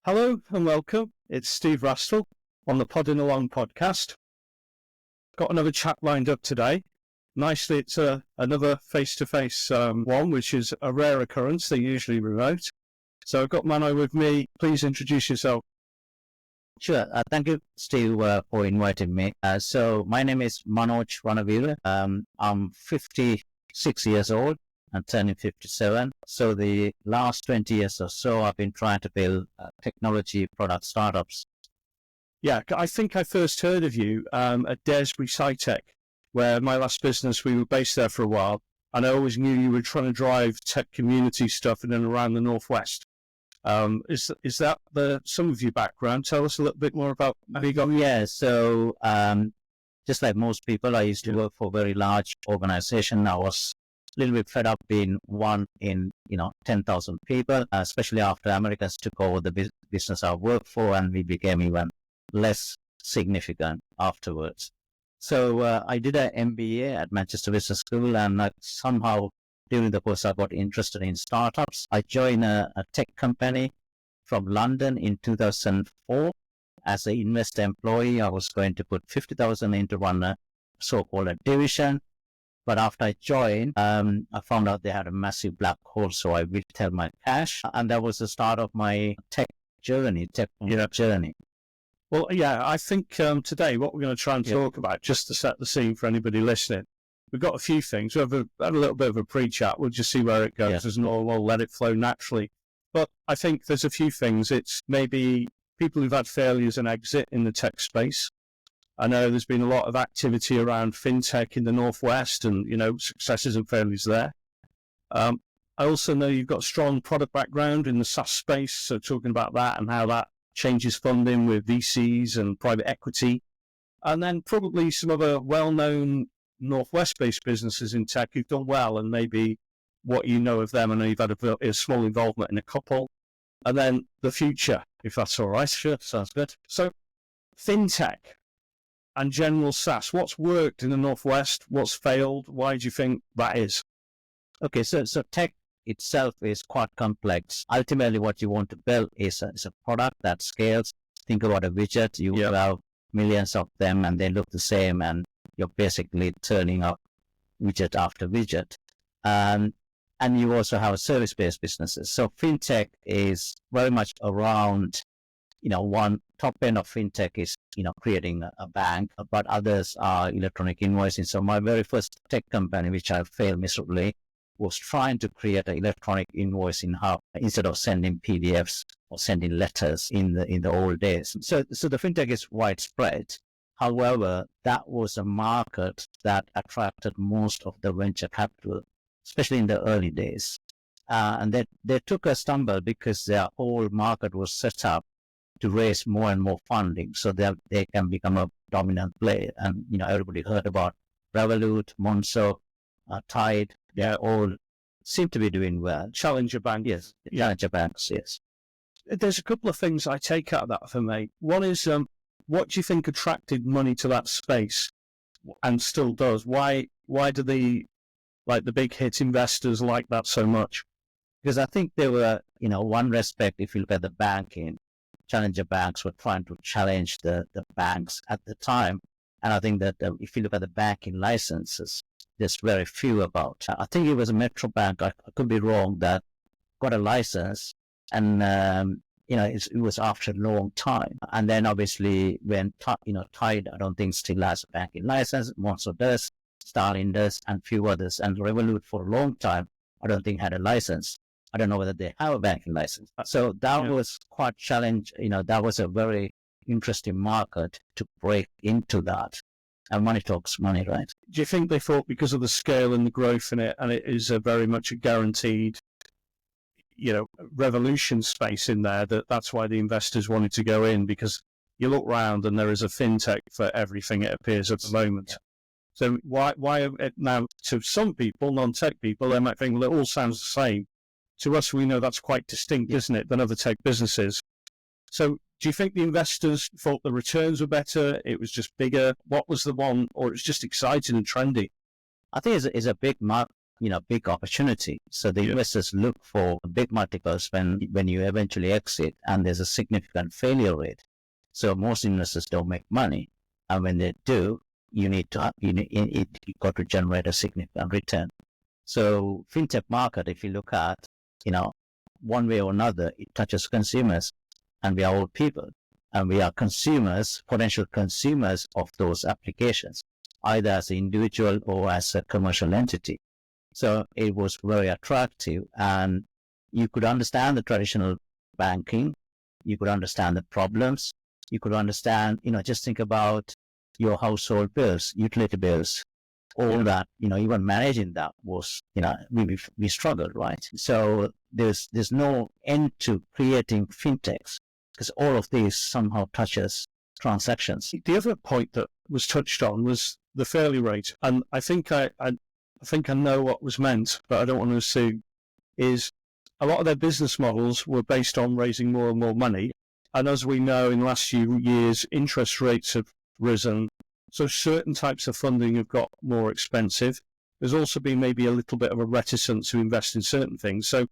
Hello and welcome. It's Steve Rastall on the Podin Along podcast. Got another chat lined up today. Nicely, it's another face-to-face one, which is a rare occurrence. They're usually remote. So I've got Mano with me. Please introduce yourself. Sure. Thank you, Steve, for inviting me. So my name is Manoj Ranaweera. I'm 56 years old. I'm turning 57. So the last 20 years or so, I've been trying to build technology product startups. Yeah, I think I first heard of you at Desbury SciTech, where my last business, we were based there for a while. And I always knew you were trying to drive tech community stuff in and around the Northwest. Is that some of your background? Tell us a little bit more about how you got. Yeah, so just like most people, I used to work for a very large organization. I was a little bit fed up being one in 10,000 people, especially after Americans took over the business I worked for, and we became even less significant afterwards. So I did an MBA at Manchester Business School, and somehow during the course I got interested in startups. I joined a tech company from London in 2004. As an investor employee, I was going to put 50,000 into one so-called division. But after I joined, I found out they had a massive black hole, so I withheld my cash. And that was the start of my tech journey. Well, yeah, I think today what we're going to try and talk about, just to set the scene for anybody listening, we've got a few things. We've had a little bit of a pre-chat. We'll just see where it goes. There's no, we'll let it flow naturally. But I think there's a few things. It's maybe people who've had failures and exit in the tech space. I know there's been a lot of activity around FinTech in the Northwest and, successes and failures there. I also know you've got a strong product background in the SaaS space. So talking about that and how that changes funding with VCs and private equity. And then probably some other well-known Northwest-based businesses in tech who've done well, and maybe what you know of them. I know you've had a small involvement in a couple. And then the future, if that's all right. Sure, sounds good. So FinTech and general SaaS, what's worked in the Northwest? What's failed? Why do you think that is? Okay, so tech itself is quite complex. Ultimately, what you want to build is a product that scales. Think about a widget. You have millions of them, and they look the same, and you're basically turning up widget after widget. And you also have service-based businesses. So FinTech is very much around, one top end of FinTech is, creating a bank, but others are electronic invoicing. So my very first tech company, which I failed miserably, was trying to create an electronic invoicing hub instead of sending PDFs or sending letters in the old days. So the FinTech is widespread. However, that was a market that attracted most of the venture capital, especially in the early days. And they took a stumble because their whole market was set up to raise more and more funding so that they can become a dominant player. And, everybody heard about Revolut, Monzo, Tide. They all seem to be doing well. Challenger Bank. Yes. Challenger banks, yes. There's a couple of things I take out of that for me. One is, what do you think attracted money to that space and still does? Why do the big hit investors like that so much? Because I think they were, one respect, if you look at the banking, challenger banks were trying to challenge the banks at the time. And I think that if you look at the banking licenses, there's very few about. I think it was a Metro Bank, I could be wrong, that got a license, and it was after a long time. And then obviously when Tide, I don't think still has a banking license. Monzo does, Starling does, and few others. And Revolut for a long time, I don't think had a license. I don't know whether they have a banking license. So that was quite challenging. That was a very interesting market to break into that. And money talks money, right? Do you think they thought because of the scale and the growth in it, and it is very much a guaranteed, revolution space in there, that's why the investors wanted to go in? Because you look around and there is a FinTech for everything, it appears at the moment. Yeah. So why now, to some people, non-tech people, they might think, well, it all sounds the same. To us, we know that's quite distinct, isn't it, than other tech businesses. So do you think the investors thought the returns were better? It was just bigger? What was the one, or it was just exciting and trendy? I think it's a big market. big opportunity. So the investors look for big multiples when you eventually exit and there's a significant failure rate. So most investors don't make money. And when they do, you got to generate a significant return. So fintech market, if you look at, one way or another, it touches consumers, and we are all people, and we are consumers, potential consumers of those applications, either as an individual or as a commercial entity. So it was very attractive, and you could understand the traditional banking, you could understand the problems, you could understand, just think about your household bills, utility bills, all that, even managing that was, we struggled, right? So there's no end to creating fintechs, because all of these somehow touches transactions. The other point that was touched on was the failure rate, and I think I know what was meant, but I don't want to assume, is a lot of their business models were based on raising more and more money, and as we know, in the last few years, interest rates have risen. So certain types of funding have got more expensive. There's also been maybe a little bit of a reticence to invest in certain things. So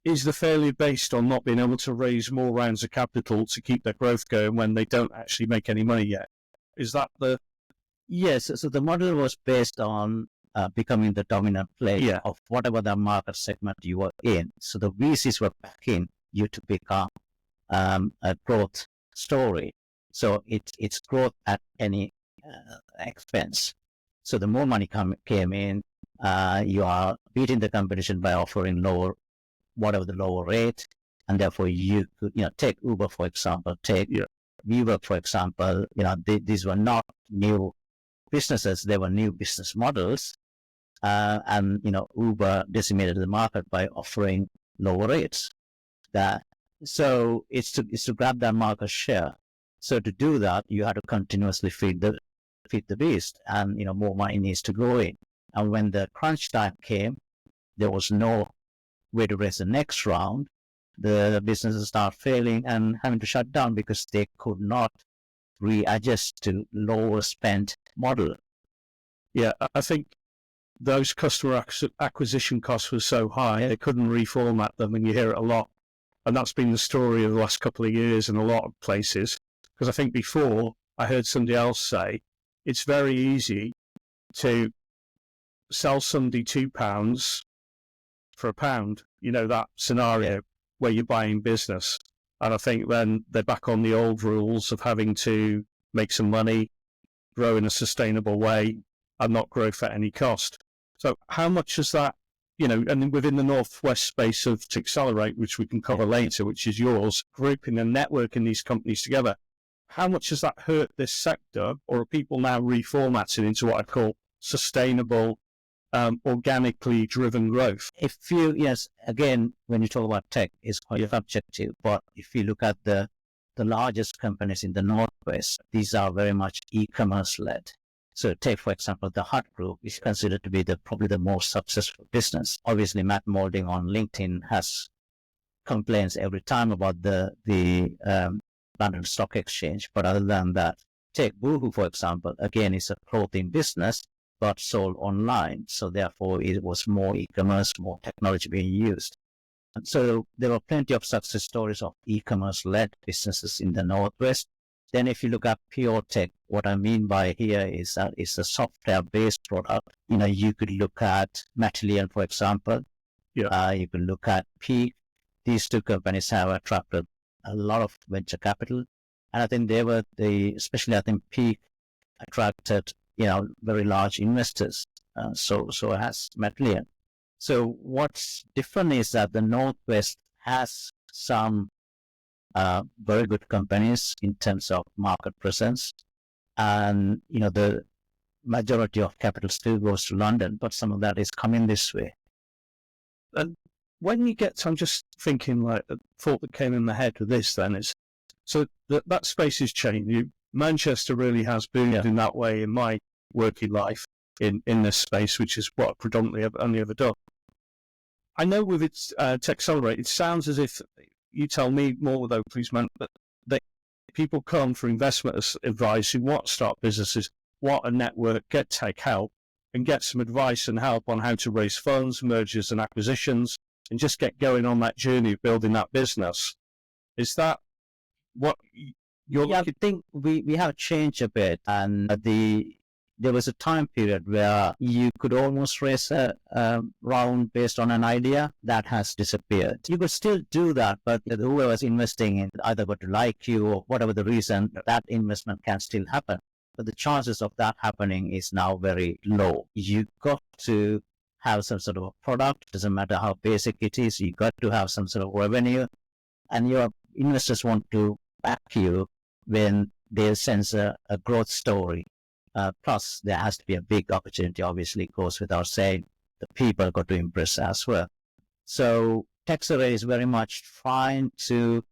is the failure based on not being able to raise more rounds of capital to keep their growth going when they don't actually make any money yet? Is that the... Yes, so the model was based on becoming the dominant player of whatever the market segment you were in. So the VCs were backing you to become a growth story. So it's growth at any expense. So the more money came in, you are beating the competition by offering whatever the lower rate, and therefore you could, take Uber for example, take WeWork for example. These were not new businesses; they were new business models, and Uber decimated the market by offering lower rates. So it's to grab that market share. So to do that, you had to continuously feed the beast, and more money needs to go in. And when the crunch time came, there was no way to raise the next round. The businesses start failing and having to shut down because they could not readjust to lower spent model. Yeah, I think those customer acquisition costs were so high, they couldn't reformat them, and you hear it a lot. And that's been the story of the last couple of years in a lot of places. Because I think before, I heard somebody else say, it's very easy to sell somebody £2 for £1. That scenario where you're buying business. And I think then they're back on the old rules of having to make some money, grow in a sustainable way, and not grow for any cost. So how much is that, and within the Northwest space of Techcelerate, which we can cover later, which is yours, grouping and networking these companies together, how much has that hurt this sector, or are people now reformatting into what I call sustainable, organically driven growth? Again, when you talk about tech, it's quite subjective, but if you look at the largest companies in the Northwest, these are very much e-commerce led. So take, for example, the Hut Group is considered to be probably the most successful business. Obviously, Matt Moulding on LinkedIn has complaints every time about the London Stock Exchange. But other than that, take Boohoo, for example. Again, it's a clothing business, but sold online. So therefore, it was more e-commerce, more technology being used. And so there were plenty of success stories of e-commerce-led businesses in the Northwest. Then if you look at pure tech, what I mean by here is that it's a software-based product. You could look at Matillion, for example. You could look at Peak. These two companies have attracted a lot of venture capital. And I think they were especially I think Peak attracted, very large investors. So has Matillion. So what's different is that the Northwest has some very good companies in terms of market presence. And, the majority of capital still goes to London, but some of that is coming this way. And when you get to, I'm just thinking, like, a thought that came in my head with this then is, so that space is changing. Manchester really has boomed in that way in my working life in this space, which is what I predominantly have only ever done. I know with its Techcelerate, it sounds as if, you tell me more though, please, man, but people come for investment advice who want to start businesses, want a network, get tech help, and get some advice and help on how to raise funds, mergers and acquisitions, and just get going on that journey of building that business. Is that what you're looking? I think we have changed a bit, and there was a time period where you could almost raise a round based on an idea. That has disappeared. You could still do that, but whoever's investing in either got to like you or whatever the reason, that investment can still happen. But the chances of that happening is now very low. You got to have some sort of a product, doesn't matter how basic it is, you got to have some sort of revenue, and your investors want to back you when they sense a growth story. Plus, there has to be a big opportunity, obviously, it goes without saying. The people got to impress as well. So Techcelerate is very much trying to,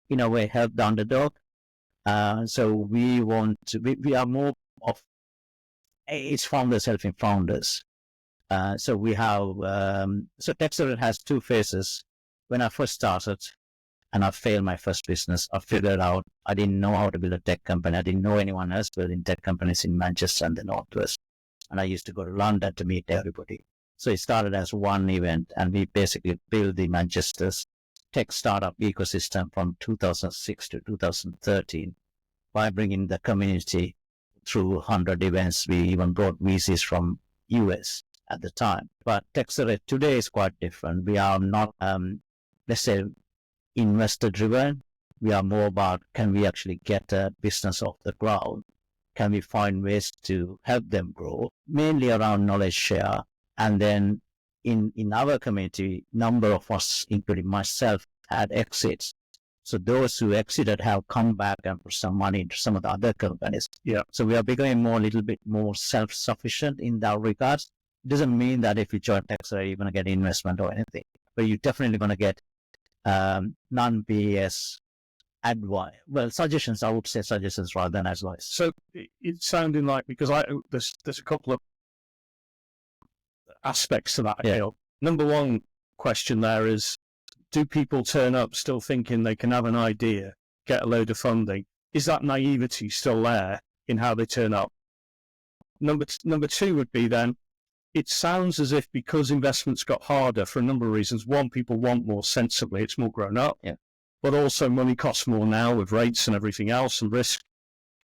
in a way, help the underdog. So we are more of, it's founders helping founders. So we have, so Techcelerate has two phases. When I first started, and I failed my first business, I figured out I didn't know how to build a tech company. I didn't know anyone else building tech companies in Manchester and the Northwest. And I used to go to London to meet everybody. So it started as one event, and we basically built the Manchester's tech startup ecosystem from 2006 to 2013 by bringing the community through 100 events. We even brought VCs from US at the time. But Techcelerate today is quite different. We are not, let's say, investor driven. We are more about, can we actually get a business off the ground? Can we find ways to help them grow? Mainly around knowledge share. And then in our community, number of us, including myself, had exits. So those who exited have come back and put some money into some of the other companies. Yeah. So we are becoming a little bit more self-sufficient in that regards. It doesn't mean that if you join Techcelerate, you're going to get investment or anything, but you're definitely going to get non-BS advice. Well, suggestions, I would say suggestions rather than advice. So it's sounding like, because there's a couple of aspects to that. Yeah. Number one question there is, do people turn up still thinking they can have an idea, get a load of funding? Is that naivety still there in how they turn up? Number two would be then, it sounds as if because investments got harder for a number of reasons. One, people want more sensibly, it's more grown up. Yeah. But also money costs more now with rates and everything else and risk.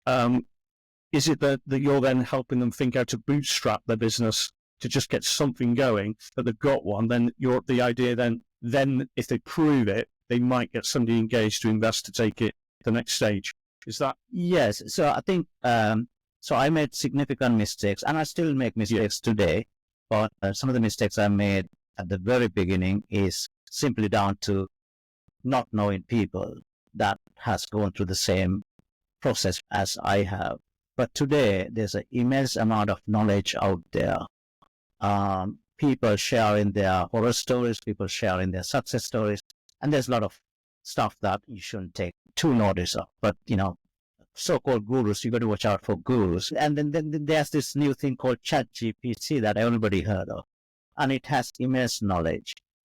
Is it that you're then helping them think how to bootstrap their business to just get something going, that they've got one, then the idea then if they prove it, they might get somebody engaged to invest to take it to the next stage. Is that? Yes. So I think, so I made significant mistakes, and I still make mistakes today. But some of the mistakes I made at the very beginning is simply down to not knowing people that has gone through the same process as I have. But today, there's an immense amount of knowledge out there. People sharing their horror stories, people sharing their success stories, and there's a lot of stuff that you shouldn't take too notice of. But, so-called gurus, you got to watch out for gurus. And then there's this new thing called ChatGPT that everybody heard of, and it has immense knowledge.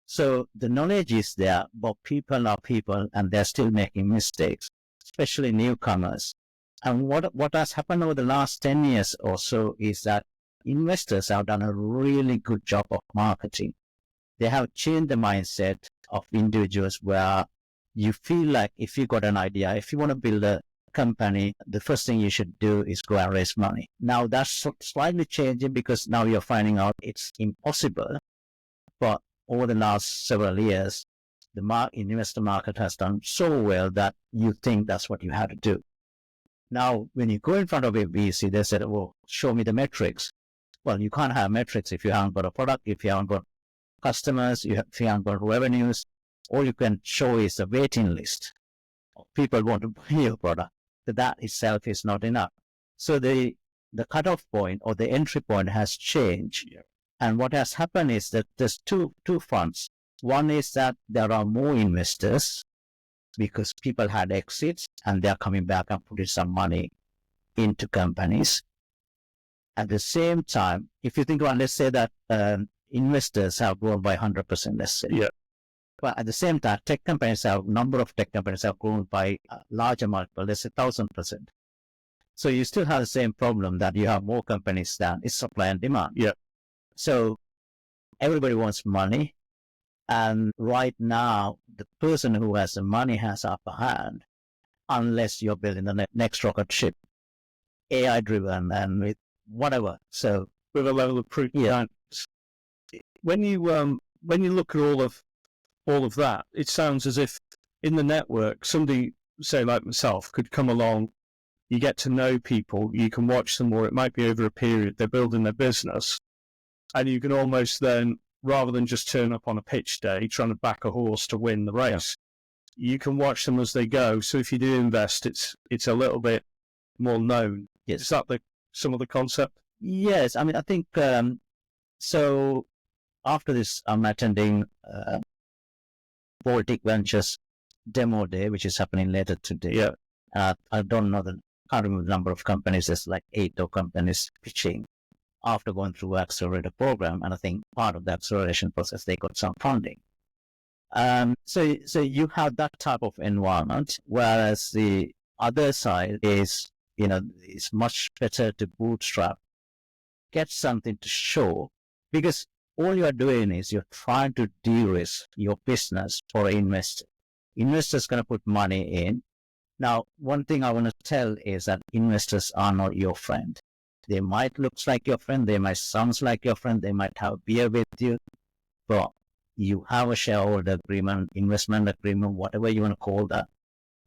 So the knowledge is there, but people are people, and they're still making mistakes, especially newcomers. And what has happened over the last 10 years or so is that investors have done a really good job of marketing. They have changed the mindset of individuals where you feel like if you got an idea, if you want to build a company, the first thing you should do is go and raise money. Now that's slightly changing because now you're finding out it's impossible. But over the last several years, the investor market has done so well that you think that's what you have to do. Now, when you go in front of a VC, they said, well, show me the metrics. Well, you can't have metrics if you haven't got a product, if you haven't got customers, if you haven't got revenues. All you can show is a waiting list. People want to buy your product. So that itself is not enough. So the cutoff point or the entry point has changed. Yeah. And what has happened is that there's two fronts. One is that there are more investors because people had exits and they're coming back and putting some money into companies. At the same time, if you think about, let's say that investors have grown by 100%, let's say. Yeah. But at the same time, number of tech companies have grown by a larger multiple, let's say 1,000%. So you still have the same problem that you have more companies than it's supply and demand. Yeah. So everybody wants money. And right now, the person who has the money has upper hand, unless you're building the next rocket ship, AI driven and with whatever. So with a level of proof. Yeah. When you look at all of that, it sounds as if in the network, somebody, say like myself, could come along. You get to know people, you can watch them, or it might be over a period, they're building their business. And you can almost then, rather than just turn up on a pitch day, trying to back a horse to win the race, you can watch them as they go. So if you do invest, it's a little bit more known. Yes. Is that some of the concept? Yes. I mean, I think, so after this, I'm attending Baltic Ventures demo day, which is happening later today. Yeah. I don't know can't remember the number of companies. There's like 8 companies pitching after going through accelerator program. And I think part of the acceleration process, they got some funding. So you have that type of environment, whereas the other side is, it's much better to bootstrap, get something to show, because all you are doing is you're trying to de-risk your business for an investor. Investors going to put money in. Now, one thing I want to tell is that investors are not your friend. They might look like your friend, they might sound like your friend, they might have beer with you, but you have a shareholder agreement, investment agreement, whatever you want to call that,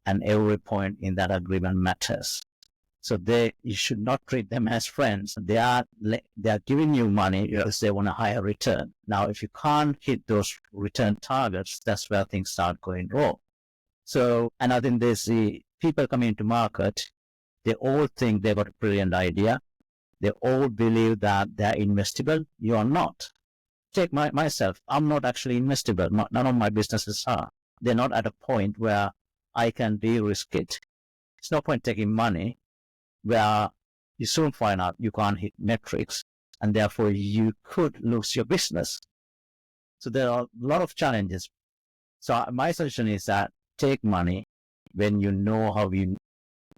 and every point in that agreement matters. So you should not treat them as friends. They are giving you money because they want a higher return. Now, if you can't hit those return targets, that's where things start going wrong. So, and I think there's the people coming into market, they all think they've got a brilliant idea. They all believe that they're investable. You are not. Take myself. I'm not actually investable. None of my businesses are. They're not at a point where I can de-risk it. It's no point taking money where you soon find out you can't hit metrics, and therefore you could lose your business. So there are a lot of challenges. So my solution is that take money when you know how you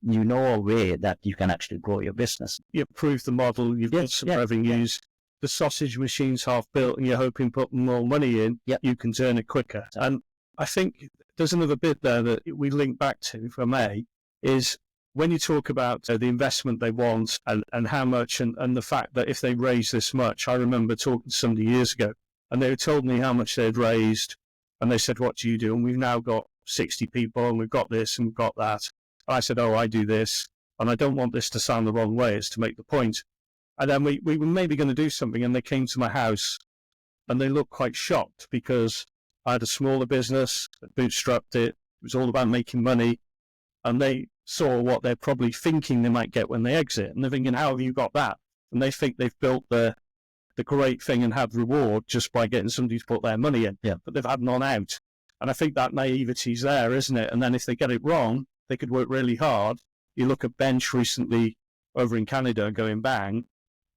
know a way that you can actually grow your business. You prove the model, you've got some revenues, the sausage machine's half built, and you're hoping putting more money in, you can turn it quicker. And I think there's another bit there that we link back to, if I may, is when you talk about the investment they want and how much, and the fact that if they raise this much, I remember talking to somebody years ago, and they told me how much they'd raised, and they said, what do you do? And we've now got 60 people, and we've got this, and we've got that. And I said, oh, I do this, and I don't want this to sound the wrong way, it's to make the point. And then we were maybe going to do something, and they came to my house, and they looked quite shocked because I had a smaller business, bootstrapped it, it was all about making money, and they saw what they're probably thinking they might get when they exit, and they're thinking, how have you got that? And they think they've built the great thing and had reward just by getting somebody to put their money in, but they've had none out. And I think that naivety's there, isn't it? And then if they get it wrong, they could work really hard. You look at Bench recently over in Canada going bang,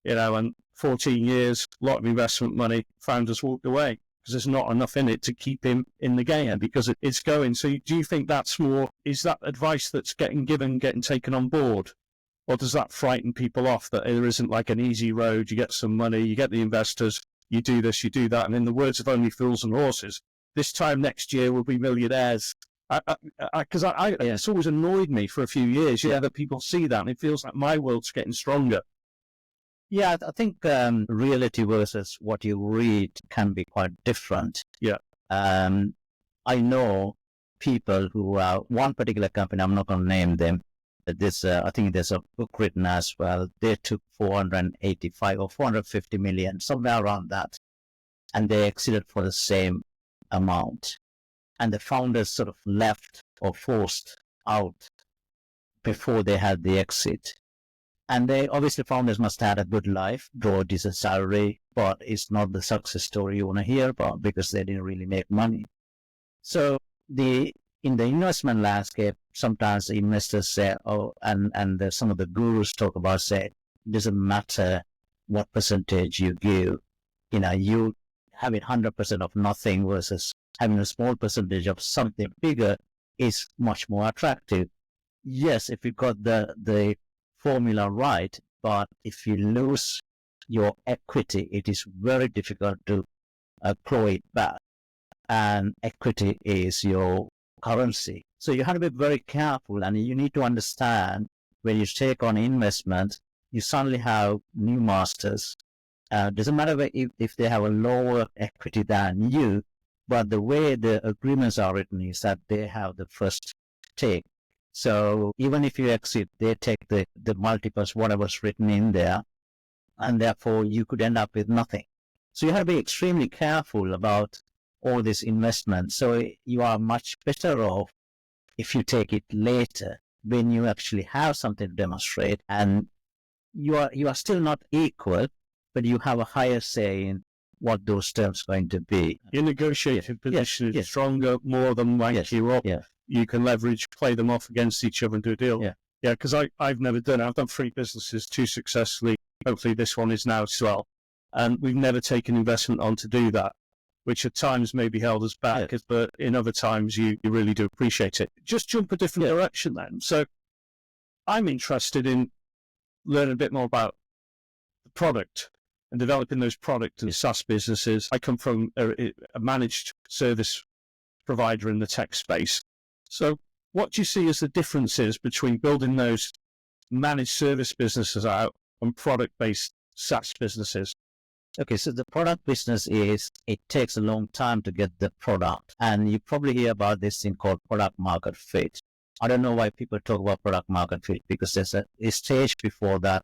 and 14 years, a lot of investment money, founders walked away because there's not enough in it to keep him in the game because it's going. So do you think that's more, is that advice that's getting taken on board? Or does that frighten people off that there isn't like an easy road? You get some money, you get the investors, you do this, you do that. And in the words of Only Fools and Horses, this time next year we'll be millionaires. Because it's always annoyed me for a few years, that people see that, and it feels like my world's getting stronger. Yeah, I think reality versus what you read can be quite different. Yeah. I know people who are one particular company, I'm not going to name them, but I think there's a book written as well. They took 485 or 450 million, somewhere around that, and they exited for the same amount. And the founders sort of left or forced out before they had the exit. And they obviously, founders must have had a good life, draw a decent salary, but it's not the success story you want to hear about because they didn't really make money. So in the investment landscape, sometimes the investors say, and some of the gurus talk about, say, it doesn't matter what percentage you give, you having 100% of nothing versus having a small percentage of something bigger is much more attractive. Yes, if you got the formula right, but if you lose your equity, it is very difficult to claw it back. And equity is your currency. So you have to be very careful, and you need to understand when you take on investment, you suddenly have new masters. Doesn't matter if they have a lower equity than you, but the way the agreements are written is that they have the first take. So even if you exit, they take the multiples, whatever's written in there, and therefore you could end up with nothing. So you have to be extremely careful about all this investment. So you are much better off if you take it later when you actually have something to demonstrate, and you are still not equal, but you have a higher say in what those terms are going to be. Your negotiating position is stronger, more than wank you up. You can leverage, play them off against each other and do a deal. Yeah, because I've never done it. I've done 3 businesses, 2 successfully. Hopefully this one is now as well. And we've never taken investment on to do that, which at times maybe held us back, but in other times you really do appreciate it. Just jump a different direction then. So I'm interested in learning a bit more about the product and developing those product and SaaS businesses. I come from a managed service provider in the tech space. So what do you see as the differences between building those managed service businesses out and product-based SaaS businesses? Okay, so the product business it takes a long time to get the product. And you probably hear about this thing called product market fit. I don't know why people talk about product market fit, because there's a stage before that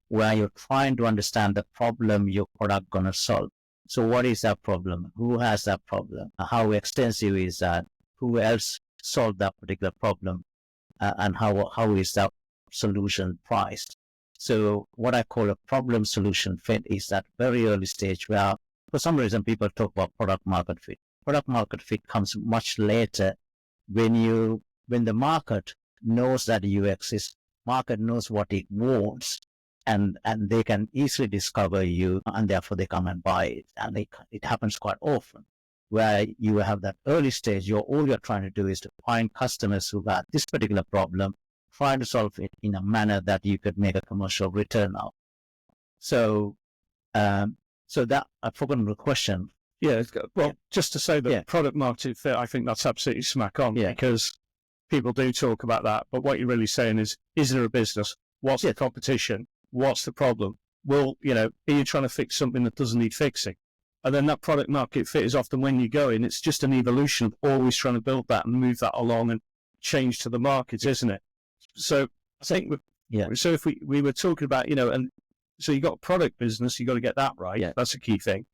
where you're trying to understand the problem your product going to solve. So what is that problem? Who has that problem? How extensive is that? Who else solved that particular problem? And how is that solution priced? So what I call a problem solution fit is that very early stage where for some reason people talk about product market fit. Product market fit comes much later when the market knows that you exist, market knows what it wants, and they can easily discover you, and therefore they come and buy it. And it happens quite often where you have that early stage, all you're trying to do is to find customers who have this particular problem, try to solve it in a manner that you could make a commercial return of. So that I've forgotten the question. Just to say that product market fit, I think that's absolutely smack on, because people do talk about that, but what you're really saying is there a business? What's the competition? What's the problem? Well, are you trying to fix something that doesn't need fixing? And then that product market fit is often when you go in, it's just an evolution of always trying to build that and move that along and change to the market, isn't it? So I think, so if we were talking about, and so you got a product business, you got to get that right. Yeah. That's a key thing.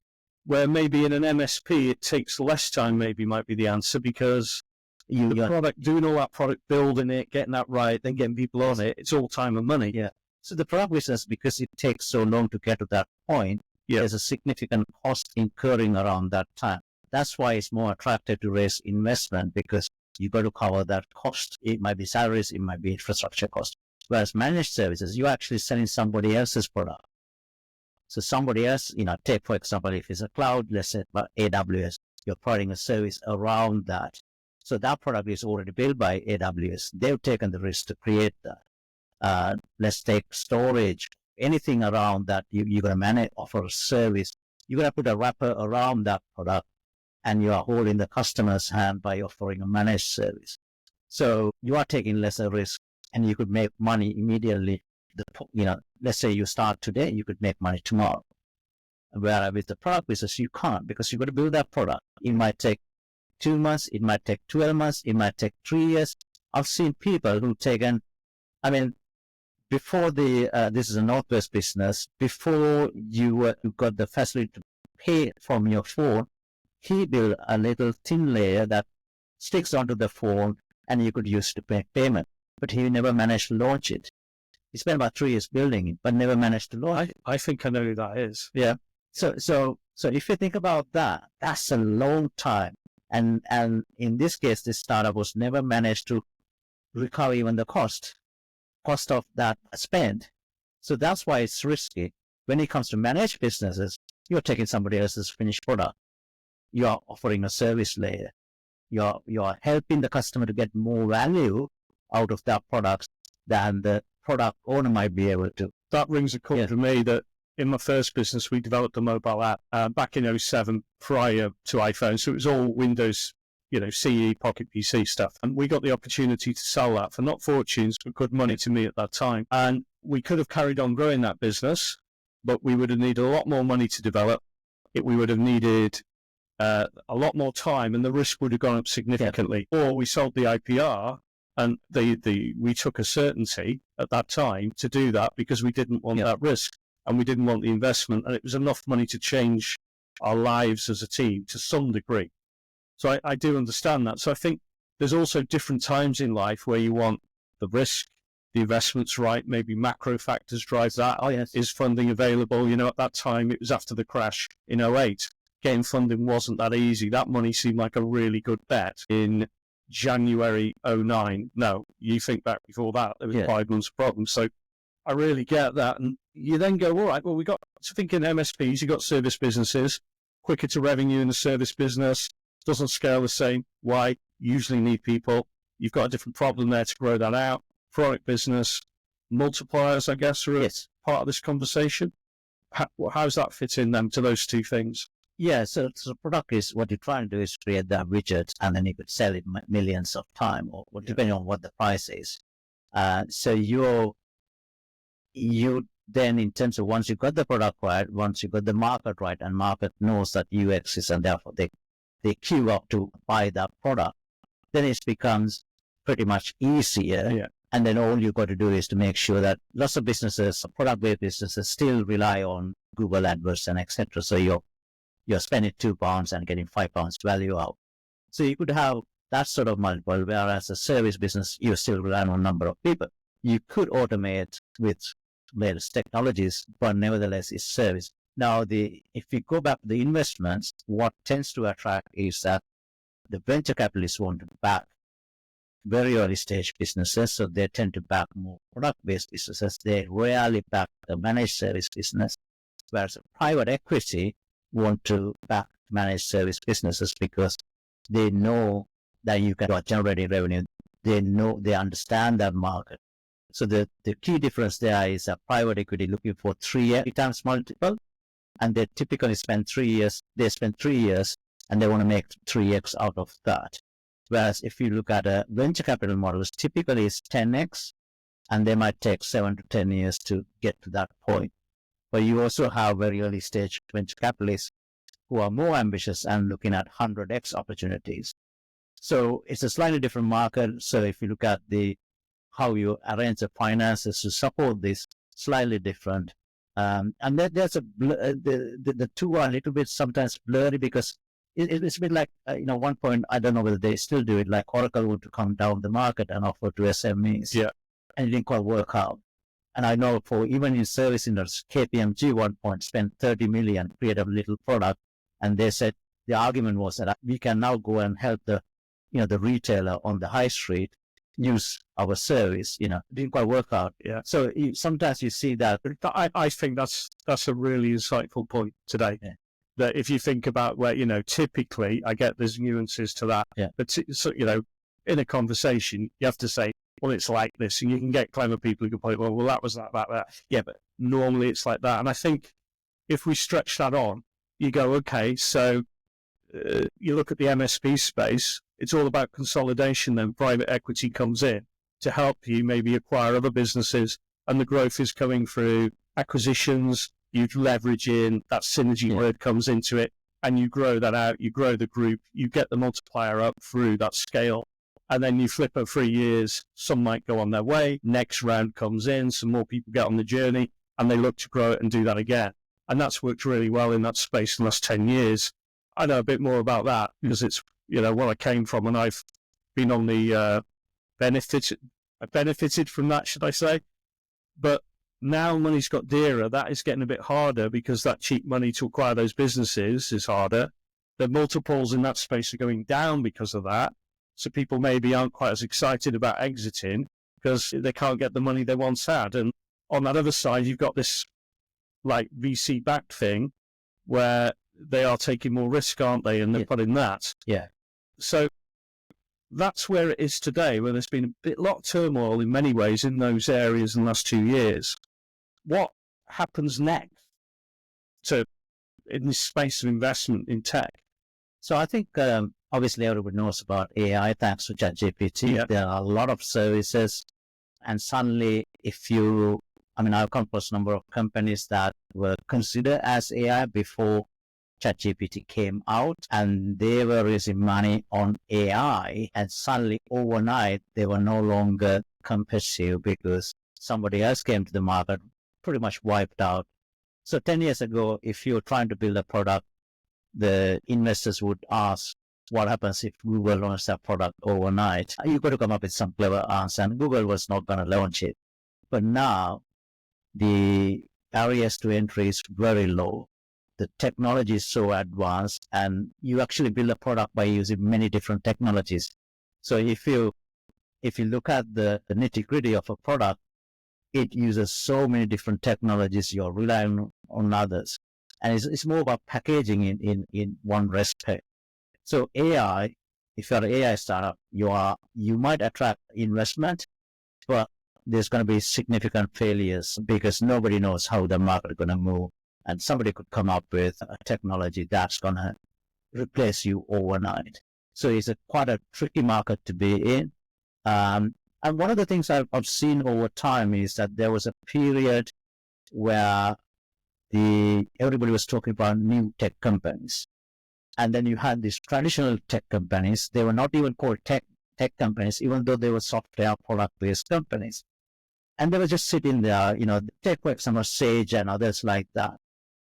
Where maybe in an MSP, it takes less time, maybe might be the answer, because the product, doing all that product, building it, getting that right, then getting people on it, it's all time and money. Yeah. So the product business, because it takes so long to get to that point, there's a significant cost incurring around that time. That's why it's more attractive to raise investment, because you got to cover that cost. It might be salaries, it might be infrastructure cost. Whereas managed services, you're actually selling somebody else's product. So somebody else, take for example, if it's a cloud, let's say about AWS, you're providing a service around that. So that product is already built by AWS. They've taken the risk to create that. Let's take storage, anything around that you're going to manage, offer a service. You're going to put a wrapper around that product, and you are holding the customer's hand by offering a managed service. So you are taking lesser risk, and you could make money immediately. Let's say you start today, you could make money tomorrow. Whereas with the product business, you can't, because you've got to build that product. It might take 2 months, it might take 12 months, it might take 3 years. I've seen people who've taken, before this is a Northwest business, before you got the facility to pay from your phone, he built a little thin layer that sticks onto the phone and you could use to pay payment. But he never managed to launch it. He spent about 3 years building it, but never managed to launch it. I think I know who that is. Yeah. So if you think about that, that's a long time. And in this case, this startup was never managed to recover even the cost of that spend. So that's why it's risky. When it comes to managed businesses, you're taking somebody else's finished product. You are offering a service layer. You are helping the customer to get more value out of that product than the product owner might be able to. That rings a call to me that in my first business, we developed a mobile app back in 07 prior to iPhone. So it was all Windows, CE, Pocket PC stuff. And we got the opportunity to sell that for not fortunes, but good money to me at that time. And we could have carried on growing that business, but we would have needed a lot more money to develop it. We would have needed a lot more time, and the risk would have gone up significantly. Or we sold the IPR, and we took a certainty at that time to do that because we didn't want that risk and we didn't want the investment, and it was enough money to change our lives as a team to some degree. So I do understand that. So I think there's also different times in life where you want the risk, the investment's right, maybe macro factors drive that. Oh, yes. Is funding available? At that time, it was after the crash in 08. Getting funding wasn't that easy. That money seemed like a really good bet in January 09. No, you think back before that, there was 5 months of problems. So I really get that. And you then go, all right, well, we got to think in MSPs, you got service businesses, quicker to revenue in the service business, doesn't scale the same. Why? Usually need people. You've got a different problem there to grow that out. Product business, multipliers, I guess, are part of this conversation. How's that fit in then to those two things? Yeah, so product is what you're trying to do is create that widget, and then you could sell it millions of time, or depending on what the price is. So you then, in terms of once you got the product right, once you got the market right, and market knows that UX is, and therefore they queue up to buy that product, then it becomes pretty much easier. Yeah. And then all you got to do is to make sure that lots of businesses, product-based businesses, still rely on Google AdWords and etc. So you're spending £2 and getting £5 value out. So you could have that sort of multiple, whereas a service business, you still rely on a number of people. You could automate with latest technologies, but nevertheless, it's service. Now, if you go back to the investments, what tends to attract is that the venture capitalists want to back very early stage businesses, so they tend to back more product-based businesses. They rarely back the managed service business, whereas private equity want to back managed service businesses because they know that you can generate revenue. They understand that market. So the key difference there is that private equity looking for 3 times multiple, and they typically spend 3 years. They spend 3 years, and they want to make 3x out of that. Whereas if you look at a venture capital models, typically it's 10x, and they might take 7 to 10 years to get to that point. But you also have very early stage venture capitalists who are more ambitious and looking at 100x opportunities. So it's a slightly different market. So if you look at how you arrange the finances to support this, slightly different. And then there's the two are a little bit sometimes blurry because it's a bit like, one point, I don't know whether they still do it, like Oracle would to come down the market and offer to SMEs. Yeah. And it didn't quite work out. And I know even in service industry, KPMG one point spent 30 million, create a little product. And they said, the argument was that we can now go and help the retailer on the high street use our service. It didn't quite work out. Yeah. So sometimes you see that. I think that's a really insightful point today. Yeah. That if you think about where, typically I get there's nuances to that. Yeah. But, in a conversation, you have to say, well, it's like this. And you can get clever people who can point, well, that was that. Yeah, but normally it's like that. And I think if we stretch that on, you go, okay, so you look at the MSP space, it's all about consolidation. Then private equity comes in to help you maybe acquire other businesses, and the growth is coming through acquisitions. You leverage in that synergy word comes into it, and you grow that out. You grow the group. You get the multiplier up through that scale, and then you flip over 3 years. Some might go on their way. Next round comes in. Some more people get on the journey, and they look to grow it and do that again. And that's worked really well in that space in the last 10 years. I know a bit more about that because it's, where I came from, and I've been on the benefited from that, should I say. But now money's got dearer. That is getting a bit harder because that cheap money to acquire those businesses is harder. The multiples in that space are going down because of that. So people maybe aren't quite as excited about exiting because they can't get the money they once had. And on that other side, you've got this like VC-backed thing where they are taking more risk, aren't they? And they're putting that. Yeah. So that's where it is today, where there's been a lot of turmoil in many ways in those areas in the last 2 years. What happens next in this space of investment in tech? So I think obviously everybody knows about AI thanks to ChatGPT. Yeah. There are a lot of services, and suddenly I've come across a number of companies that were considered as AI before ChatGPT came out, and they were raising money on AI, and suddenly overnight they were no longer competitive because somebody else came to the market, pretty much wiped out. So 10 years ago, if you're trying to build a product, the investors would ask, what happens if Google launches that product overnight? You've got to come up with some clever answer, and Google was not going to launch it. But now the barriers to entry is very low. The technology is so advanced, and you actually build a product by using many different technologies. So if you look at the nitty-gritty of a product, it uses so many different technologies. You're relying on others, and it's more about packaging in one respect. So AI, if you're an AI startup, you might attract investment, but there's going to be significant failures because nobody knows how the market is going to move. And somebody could come up with a technology that's going to replace you overnight. So it's quite a tricky market to be in. And one of the things I've seen over time is that there was a period where everybody was talking about new tech companies. And then you had these traditional tech companies. They were not even called tech companies, even though they were software product-based companies. And they were just sitting there, tech like some Sage and others like that.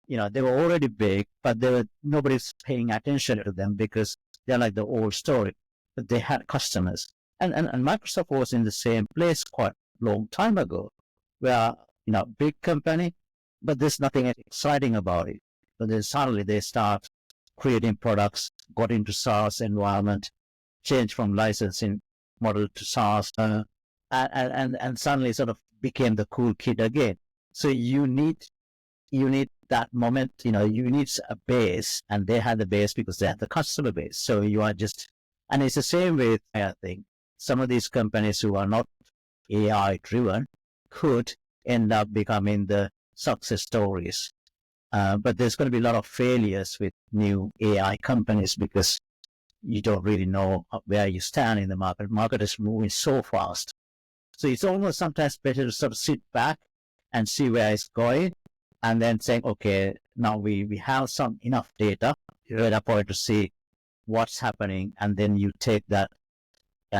They were already big, but nobody's paying attention to them because they're like the old story. But they had customers. And Microsoft was in the same place quite a long time ago, where, big company, but there's nothing exciting about it. But then suddenly they start creating products, got into SaaS environment, changed from licensing model to SaaS, and suddenly sort of became the cool kid again. So you need that moment, you need a base, and they had the base because they had the customer base. So you are and it's the same with, I think, some of these companies who are not AI driven could end up becoming the success stories. But there's going to be a lot of failures with new AI companies because you don't really know where you stand in the market. The market is moving so fast. So it's almost sometimes better to sort of sit back and see where it's going, and then saying, okay, now we have enough data point to see what's happening, and then you take that,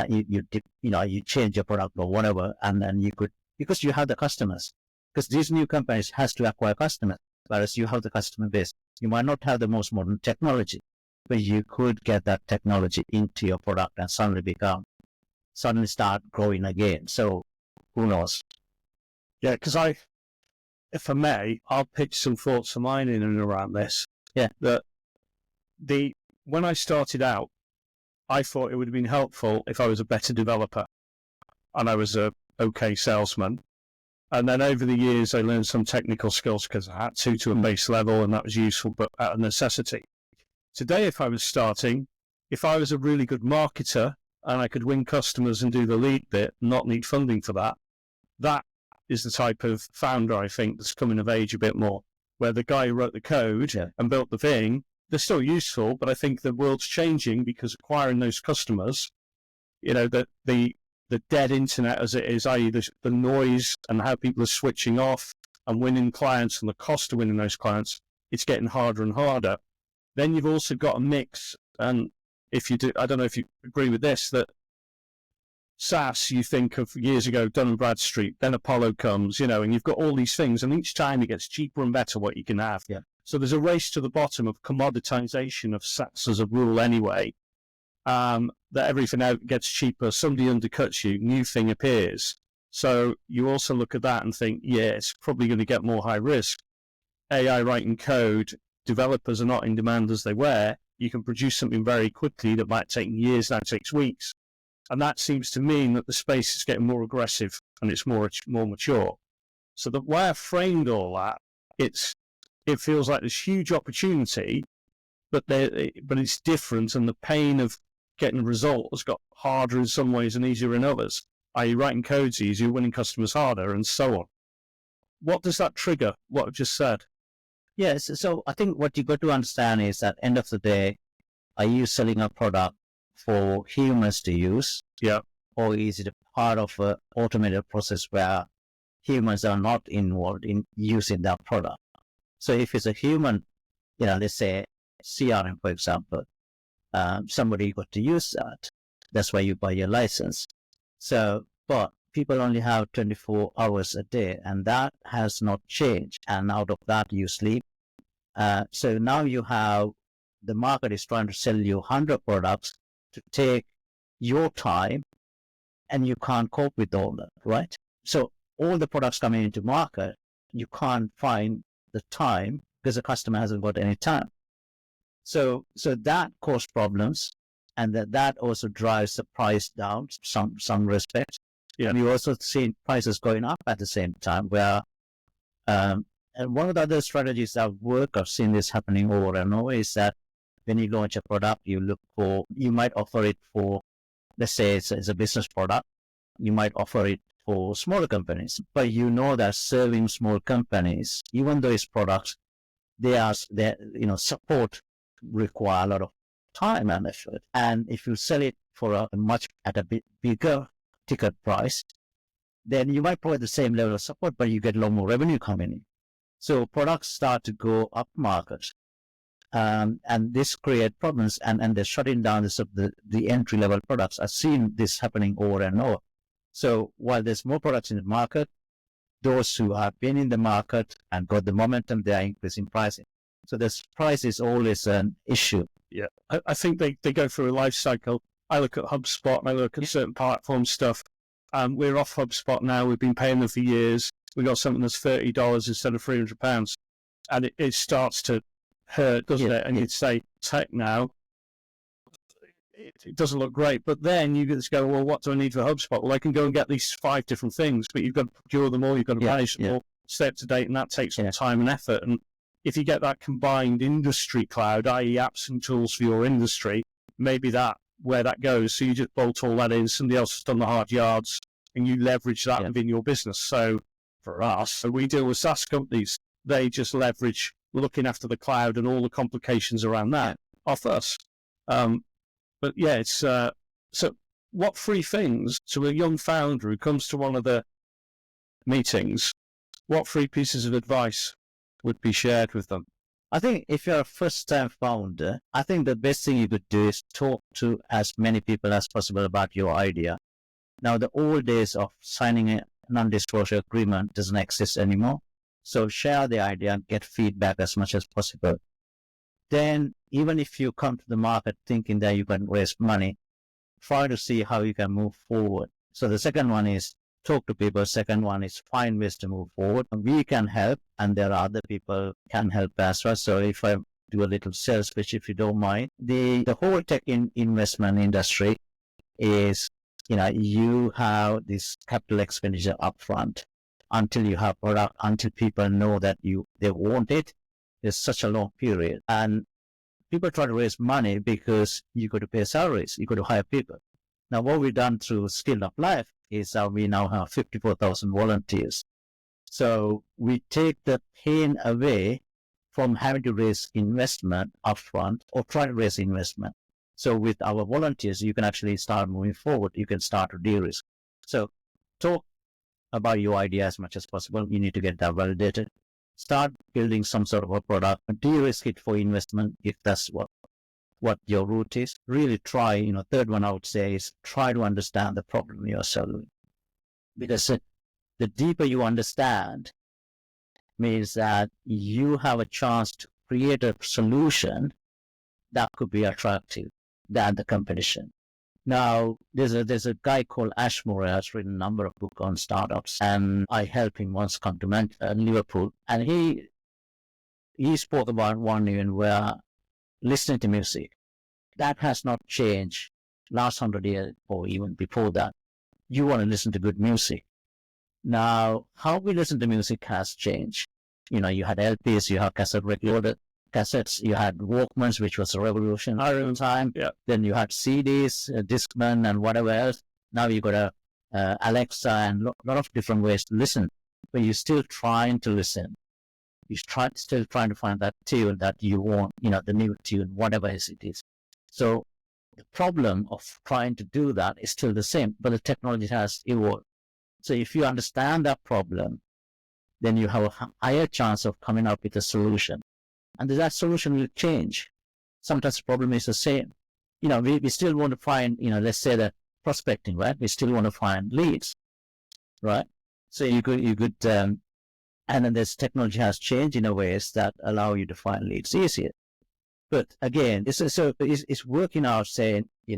you change your product or whatever, and then because you have the customers, because these new companies has to acquire customers, whereas you have the customer base. You might not have the most modern technology, but you could get that technology into your product and suddenly start growing again. So who knows? Yeah, because if I may, I'll pitch some thoughts of mine in and around this. Yeah. That when I started out, I thought it would have been helpful if I was a better developer and I was a okay salesman. And then over the years, I learned some technical skills because I had to a base level, and that was useful, but out of necessity. Today, if I was starting, if I was a really good marketer and I could win customers and do the lead bit, not need funding for that, that is the type of founder, I think, that's coming of age a bit more, where the guy who wrote the code and built the thing, they're still useful, but I think the world's changing because acquiring those customers, the dead internet as it is, i.e. the noise and how people are switching off and winning clients and the cost of winning those clients, it's getting harder and harder. Then you've also got a mix, and if you do, I don't know if you agree with this, that SaaS, you think of years ago, Dun & Bradstreet, then Apollo comes, and you've got all these things, and each time it gets cheaper and better what you can have. Yeah. So there's a race to the bottom of commoditization of SaaS as a rule anyway, that everything out gets cheaper, somebody undercuts you, new thing appears. So you also look at that and think, yeah, it's probably going to get more high risk. AI writing code, developers are not in demand as they were. You can produce something very quickly that might take years, now takes weeks. And that seems to mean that the space is getting more aggressive and it's more mature. So the way I framed all that, it feels like this huge opportunity, but it's different, and the pain of getting a result has got harder in some ways and easier in others. i.e. writing code's easier, winning customers harder, and so on. What does that trigger, what I've just said? Yes, so I think what you got to understand is at the end of the day, are you selling a product for humans to use? Yeah. Or is it a part of an automated process where humans are not involved in using that product? So if it's a human, let's say CRM, for example, somebody got to use that. That's why you buy your license. So, but people only have 24 hours a day, and that has not changed. And out of that, you sleep. So now you have, the market is trying to sell you 100 products to take your time, and you can't cope with all that, right? So all the products coming into market, you can't find the time because the customer hasn't got any time. So that causes problems, and that also drives the price down some respect. Yeah. And you also see prices going up at the same time, where and one of the other strategies that work, I've seen this happening over and over, is that when you launch a product, you might offer it for, let's say it's a business product, you might offer it for smaller companies, but that serving small companies, even though it's products, support require a lot of time and effort. And if you sell it for at a bit bigger ticket price, then you might provide the same level of support, but you get a lot more revenue coming in. So products start to go up market. And this create problems, and they're shutting down the entry level products. I've seen this happening over and over. So while there's more products in the market, those who have been in the market and got the momentum, they are increasing pricing. So this price is always an issue. Yeah, I think they go through a life cycle. I look at HubSpot and I look at certain platform stuff. We're off HubSpot now. We've been paying them for years. We got something that's $30 instead of £300. And it starts to hurt, doesn't it? And you'd say, tech now, it doesn't look great. But then you just go, well, what do I need for HubSpot? Well, I can go and get these 5 different things, but you've got to procure them all, you've got to manage them all, stay up to date, and that takes some time and effort. And if you get that combined industry cloud, i.e. apps and tools for your industry, maybe where that goes. So you just bolt all that in, somebody else has done the hard yards, and you leverage that within your business. So for us, we deal with SaaS companies. They just leverage looking after the cloud and all the complications around that off us. But yeah, it's so what 3 things to a young founder who comes to one of the meetings, what 3 pieces of advice would be shared with them? I think if you're a first-time founder, I think the best thing you could do is talk to as many people as possible about your idea. Now, the old days of signing a non-disclosure agreement doesn't exist anymore. So share the idea and get feedback as much as possible. Then, even if you come to the market thinking that you can raise money, try to see how you can move forward. So the second one is talk to people. Second one is find ways to move forward. We can help, and there are other people can help as well. So if I do a little sales pitch, if you don't mind, the whole tech investment industry is, you have this capital expenditure upfront until you have product, until people know that they want it. There's such a long period, and people try to raise money because you got to pay salaries, you got to hire people. Now, what we've done through Skill Up Life is we now have 54,000 volunteers. So we take the pain away from having to raise investment upfront or try to raise investment. So with our volunteers, you can actually start moving forward. You can start to de-risk. So talk about your idea as much as possible. You need to get that validated. Start building some sort of a product, de-risk it for investment if that's what your route is. Really try, third one I would say is try to understand the problem you're solving. Because the deeper you understand means that you have a chance to create a solution that could be attractive than the competition. Now, there's a guy called Ashmore who has written a number of books on startups, and I helped him once come to Liverpool, and he spoke about one even where listening to music, that has not changed last 100 years or even before that. You want to listen to good music. Now, how we listen to music has changed. You had LPs, you have cassette recorder. cassettes. You had Walkmans, which was a revolution at the time. Yeah. Then you had CDs, Discman, and whatever else. Now you got a Alexa and a lot of different ways to listen. But you're still trying to listen. Still trying to find that tune that you want, the new tune, whatever it is. So the problem of trying to do that is still the same, but the technology has evolved. So if you understand that problem, then you have a higher chance of coming up with a solution. And that solution will change. Sometimes the problem is the same. We still want to find, let's say that prospecting, right? We still want to find leads, right? So you could, and then this technology has changed in a ways that allow you to find leads easier. But again, it's working out saying, do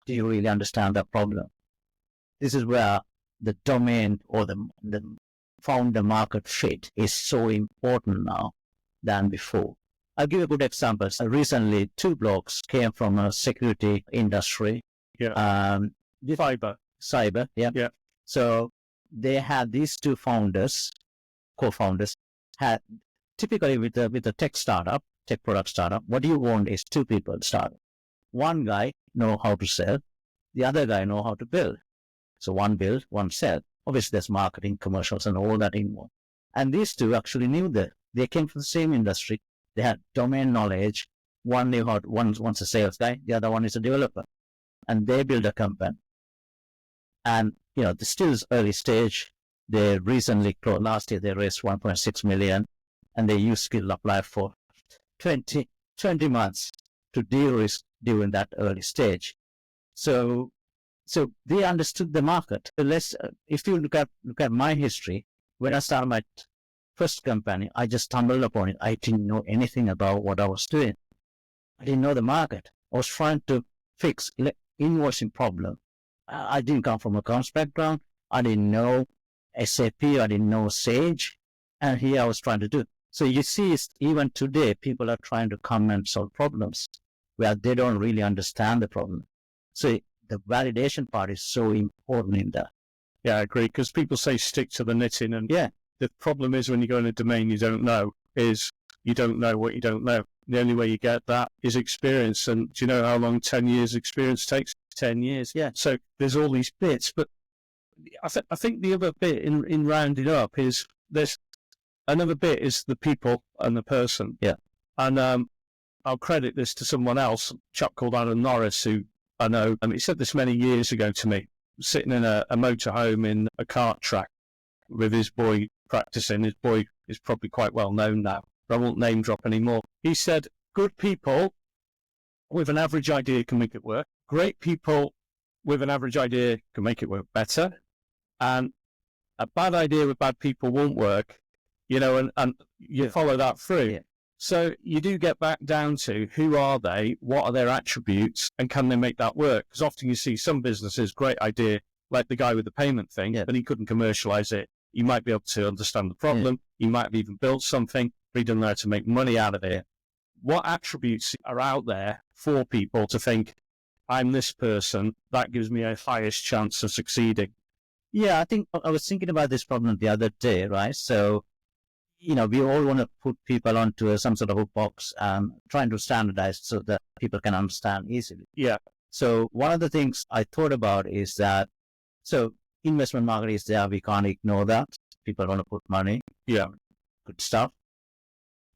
you really understand that problem? This is where the domain or the founder market fit is so important now than before. I'll give you a good example. Recently, 2 blogs came from a security industry. Yeah. Cyber. Yeah. Yeah. So they had these 2 co-founders, had typically with a tech product startup, what you want is 2 people start. One guy know how to sell, the other guy know how to build. So one build, one sell. Obviously, there's marketing, commercials, and all that involved. And these 2 actually knew that they came from the same industry. They had domain knowledge. One knew how. One's a sales guy. The other one is a developer, and they build a company. And the still early stage. They recently last year they raised 1.6 million, and they used Skill Apply for 20 months to de-risk during that early stage. So they understood the market. If you look at my history, when I started my first company, I just stumbled upon it. I didn't know anything about what I was doing. I didn't know the market. I was trying to fix invoicing problem. I didn't come from a accounts background. I didn't know SAP. I didn't know Sage. And here I was trying to do. So you see, even today, people are trying to come and solve problems where they don't really understand the problem. So the validation part is so important in that. Yeah, I agree. Because people say stick to the knitting. And the problem is when you go in a domain you don't know, is you don't know what you don't know. The only way you get that is experience. And do you know how long 10 years experience takes? 10 years. Yeah. So there's all these bits. But I think the other bit in rounding up is there's another bit is the people and the person. Yeah. And I'll credit this to someone else, a chap called Alan Norris, who I know. He said this many years ago to me, sitting in a motorhome in a kart track with his boy practicing. His boy is probably quite well known now, but I won't name drop anymore. He said, good people with an average idea can make it work. Great people with an average idea can make it work better. And a bad idea with bad people won't work, and you follow that through. Yeah. So you do get back down to who are they, what are their attributes, and can they make that work? Because often you see some businesses, great idea, like the guy with the payment thing, but he couldn't commercialize it. He might be able to understand the problem. He might have even built something, but he doesn't know how to make money out of it. What attributes are out there for people to think, I'm this person, that gives me a highest chance of succeeding? Yeah, I think I was thinking about this problem the other day, right? So, we all want to put people onto some sort of a box, trying to standardize so that people can understand easily. Yeah. So one of the things I thought about is that, so investment market is there. We can't ignore that. People want to put money. Yeah. Good stuff.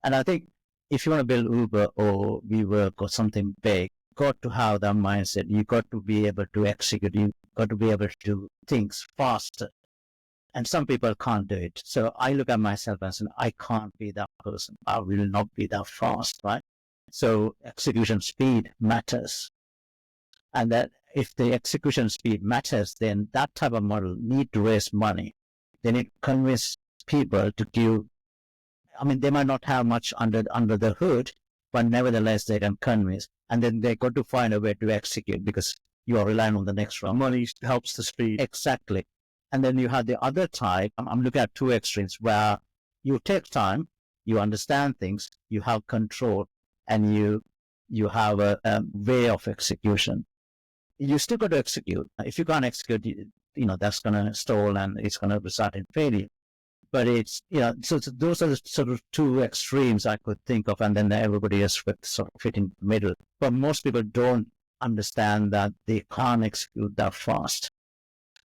And I think if you want to build Uber or WeWork or something big, you got to have that mindset. You got to be able to execute. You got to be able to do things faster. And some people can't do it. So I look at myself and say, I can't be that person. I will not be that fast, right? So execution speed matters. And that if the execution speed matters, then that type of model need to raise money. They need to convince people to give, they might not have much under the hood, but nevertheless they can convince. And then they got to find a way to execute because you are relying on the next round. Money helps the speed. Exactly. And then you have the other type. I'm looking at 2 extremes where you take time, you understand things, you have control, and you have a way of execution. You still got to execute. If you can't execute, that's going to stall and it's going to result in failure. But it's, so those are the sort of two extremes I could think of, and then everybody else would sort of fit in the middle. But most people don't understand that they can't execute that fast.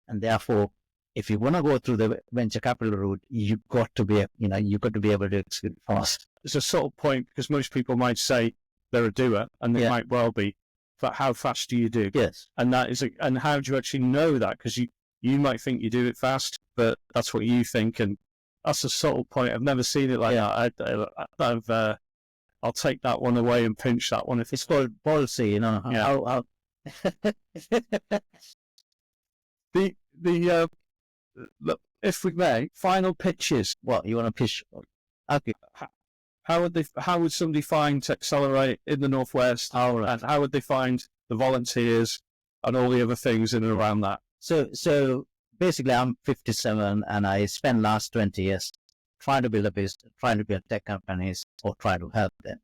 And therefore, if you want to go through the venture capital route, you've got to be able to execute fast. It's a subtle point, because most people might say they're a doer, and they might well be, but how fast do you do? Yes. And and how do you actually know that? Because you might think you do it fast, but that's what you think, and that's a subtle point. I've never seen it like that. I'll take that one away and pinch that one. If it's called policy, Yeah. If we may, final pitches. What you want to pitch? Okay. How would somebody find Techcelerate in the Northwest? And how would they find the volunteers and all the other things in and around that? So basically, I'm 57, and I spent last 20 years trying to build a business, trying to build tech companies, or try to help them.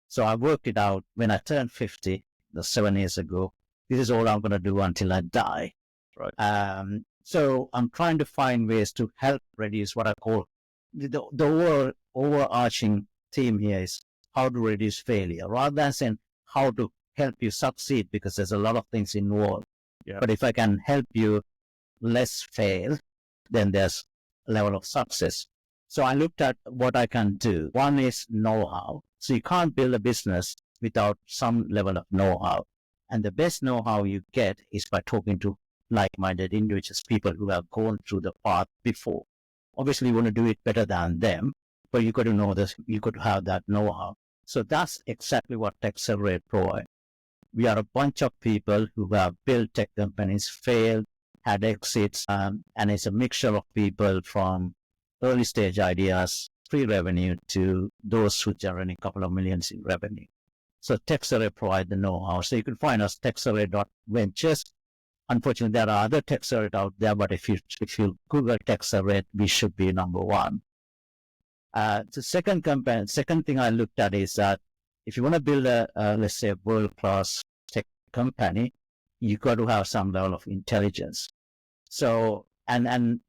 So I worked it out when I turned 50, 7 years ago. This is all I'm going to do until I die. Right. So I'm trying to find ways to help reduce what I call the overarching theme here is how to reduce failure, rather than saying how to help you succeed, because there's a lot of things involved. Yeah. But if I can help you less fail, then there's a level of success. So I looked at what I can do. One is know-how. So you can't build a business without some level of know-how. And the best know-how you get is by talking to like-minded individuals, people who have gone through the path before. Obviously, you want to do it better than them, but you got to know this. You got to have that know-how. So that's exactly what Techcelerate provides. We are a bunch of people who have built tech companies, failed, had exits, and it's a mixture of people from early stage ideas, pre-revenue, to those who generate a couple of millions in revenue. So Techcelerate provides the know-how. So you can find us Techcelerate.ventures. Unfortunately, there are other Techcelerate out there, but if you Google Techcelerate, we should be number one. The second thing I looked at is that if you want to build let's say, a world-class tech company, you got to have some level of intelligence. So, and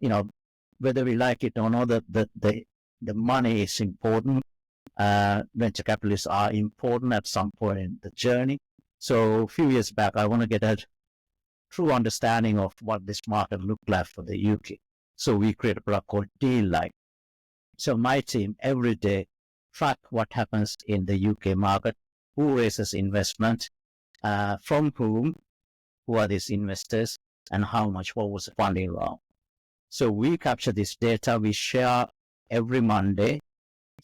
whether we like it or not, the money is important. Venture capitalists are important at some point in the journey. So a few years back, I want to get a true understanding of what this market looked like for the UK. So we created a product called Deal-Like. So my team every day track what happens in the UK market, who raises investment, from whom, who are these investors, and how much, what was the funding round. So we capture this data, we share every Monday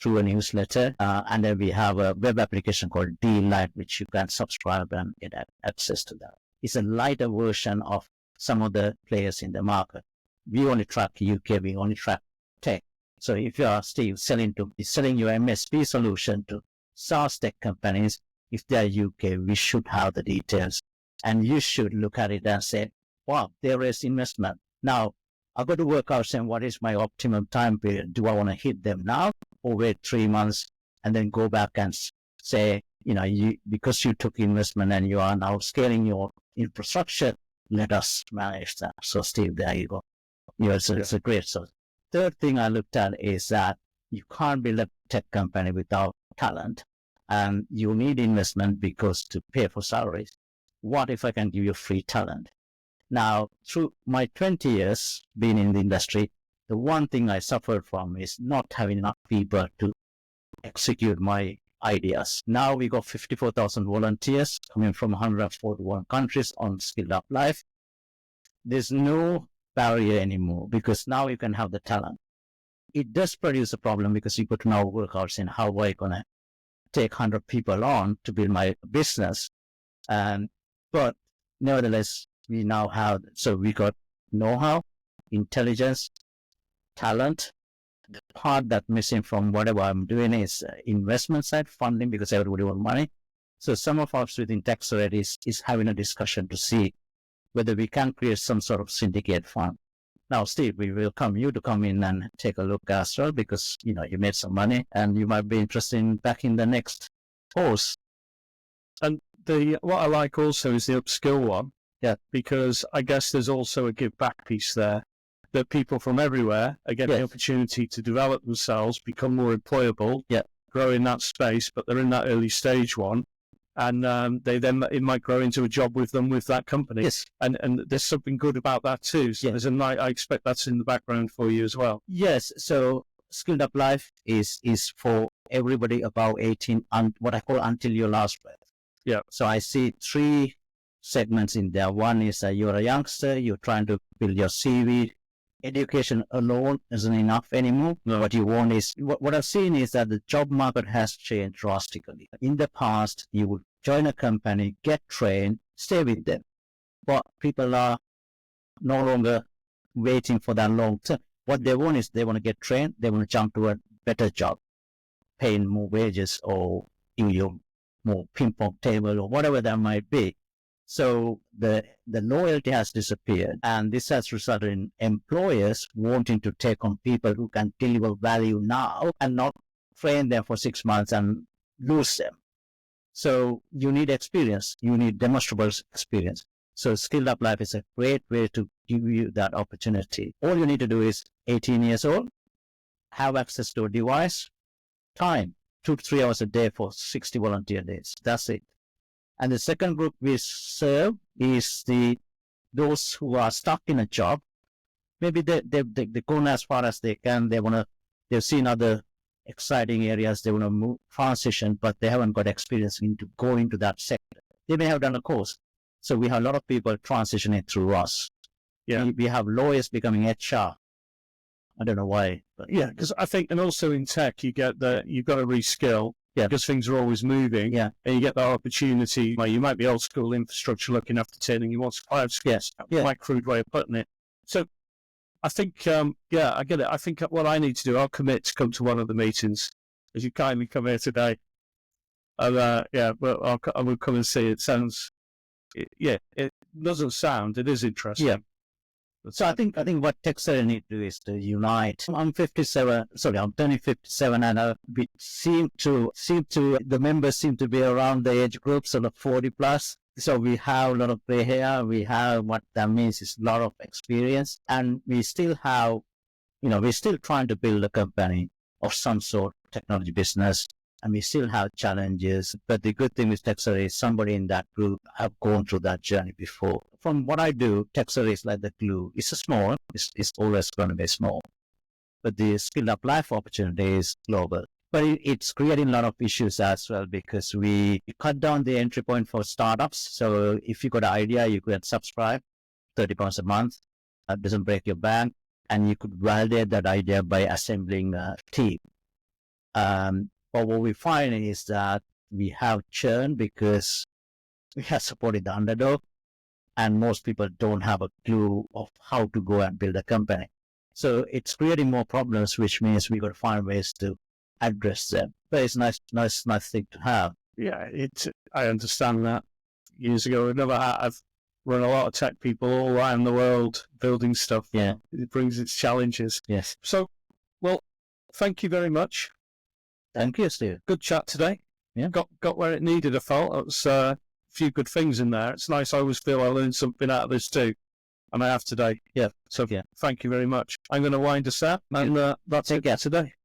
through a newsletter, and then we have a web application called Deal-Like, which you can subscribe and get access to that. It's a lighter version of some of the players in the market. We only track UK, we only track tech. So if you are still selling your MSP solution to SaaS tech companies, if they're UK, we should have the details. And you should look at it and say, wow, there is investment. Now, I've got to work out saying what is my optimum time period. Do I want to hit them now or wait 3 months and then go back and say, because you took investment and you are now scaling your infrastructure, let us manage that. So Steve, there you go. It's a great source. Third thing I looked at is that you can't build a tech company without talent, and you need investment because to pay for salaries. What if I can give you free talent? Now, through my 20 years being in the industry, the one thing I suffered from is not having enough people to execute my ideas. Now we got 54,000 volunteers coming from 141 countries on Skilled Up Life. There's no barrier anymore because now you can have the talent. It does produce a problem because you got to now work out saying how am I going to take 100 people on to build my business. But nevertheless, we now have, so we got know-how, intelligence, talent. The part that's missing from whatever I'm doing is investment side, funding, because everybody wants money. So some of us within Techcelerate is having a discussion to see whether we can create some sort of syndicate fund. Now, Steve, we welcome you to come in and take a look as well, because you made some money and you might be interested in backing the next course. And what I like also is the upskill one. Yeah. Because I guess there's also a give back piece there. that people from everywhere are getting the opportunity to develop themselves, become more employable, grow in that space, but they're in that early stage one. And it might grow into a job with them with that company. Yes. And there's something good about that too. So I expect that's in the background for you as well. Yes. So Skilled Up Life is for everybody above 18 and what I call until your last breath. Yeah. So I see 3 segments in there. One is you're a youngster, you're trying to build your CV. Education alone isn't enough anymore. No. What you want is, what I've seen is that the job market has changed drastically. In the past, you would join a company, get trained, stay with them. But people are no longer waiting for that long term. What they want is they want to get trained, they want to jump to a better job, paying more wages or give you more ping pong table or whatever that might be. So the loyalty has disappeared, and this has resulted in employers wanting to take on people who can deliver value now and not train them for 6 months and lose them. So you need experience, you need demonstrable experience. So Skilled Up Life is a great way to give you that opportunity. All you need to do is 18 years old, have access to a device, time, 2 to 3 hours a day for 60 volunteer days. That's it. And the second group we serve is those who are stuck in a job. Maybe they've gone as far as they can. They've seen other exciting areas. They want to move, transition, but they haven't got experience into go into that sector. They may have done a course. So we have a lot of people transitioning through us. Yeah. We have lawyers becoming HR. I don't know why. But yeah, because I think, and also in tech, you've got to reskill. Yeah. Because things are always moving. Yeah. And you get that opportunity where you might be old school infrastructure looking after tin and you want cloud skills. Yeah. Quite crude way of putting it. So I think, I get it. I think what I need to do, I'll commit to come to one of the meetings as you kindly come here today. And but I will come and see. It sounds, it doesn't sound, it is interesting. Yeah. So I think what Techcelerate need to do is to unite. I'm 57. Sorry, I'm turning 57, and we the members seem to be around the age group, sort of 40 plus. So we have a lot of gray hair. We have what that means is a lot of experience, and we still have, we're still trying to build a company of some sort, technology business, and we still have challenges. But the good thing with Techcelerate is somebody in that group have gone through that journey before. From what I do, Techcelerate is like the glue. It's it's always going to be small. But the Skilled Up Life opportunity is global. But it's creating a lot of issues as well, because we cut down the entry point for startups. So if you got an idea, you could subscribe, £30 a month. That doesn't break your bank. And you could validate that idea by assembling a team. But what we find is that we have churn because we have supported the underdog, and most people don't have a clue of how to go and build a company. So it's creating more problems, which means we got to find ways to address them. But it's nice thing to have. Yeah, I understand that. Years ago, I've run a lot of tech people all around the world building stuff. Yeah. It brings its challenges. Yes. So, well, thank you very much. Thank you, Steve. Good chat today. Yeah. Got where it needed, I felt. It was a few good things in there. It's nice. I always feel I learned something out of this too. And I have today. Yeah. So thank you very much. I'm going to wind us up, and that's it today.